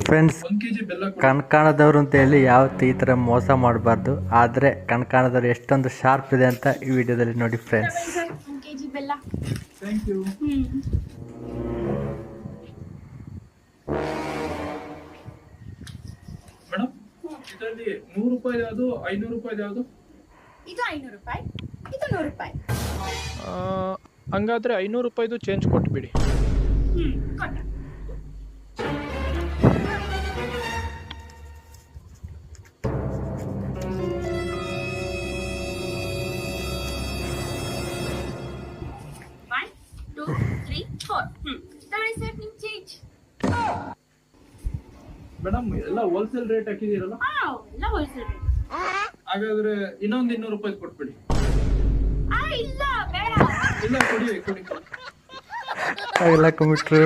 Friends, ಕಣ್ಕಾಣದವ್ರು ಅಂತ ಹೇಳಿ ಯಾವತ್ತು ಈ ಥರ ಮೋಸ ಮಾಡಬಾರ್ದು. ಆದರೆ ಕಣ್ಕಾಣದವ್ರು ಎಷ್ಟೊಂದು ಶಾರ್ಪ್ ಇದೆ ಅಂತ ಈ ವಿಡಿಯೋದಲ್ಲಿ ನೋಡಿ ಫ್ರೆಂಡ್ಸ್. kg ಬೆಲ್ಲ. Thank you madam. ಇದರಲ್ಲಿ 100 ರೂಪಾಯಿ ಯಾವುದು, 500 ರೂಪಾಯಿ ಯಾವುದು? ಇದು 500 ರೂಪಾಯಿ, ಇದು 100 ರೂಪಾಯಿ. ಹಂಗಾದ್ರೆ 500 ರೂಪಾಯಿದು ಚೇಂಜ್ ಕೊಟ್ಬಿಡಿ. ಕೊಟ್ಟ. ಮೇಡಮ್ ಎಲ್ಲ ಹೋಲ್ಸೇಲ್ ರೇಟ್ ಹಾಕಿದಿರಲ್ಲ? ಎಲ್ಲ ಹೋಲ್ಸೇಲ್ ರೇಟ್. ಹಾಗಾದ್ರೆ ಇನ್ನೊಂದು 200 ರೂಪಾಯಿ ಕೊಟ್ಬಿಡಿ. ಇಲ್ಲ ಬೇಡ. ಇಲ್ಲ ಕೊಡಿ ಕೊಡಿ. ಎಲ್ಲ ಕಂಬಿಟ್ರು.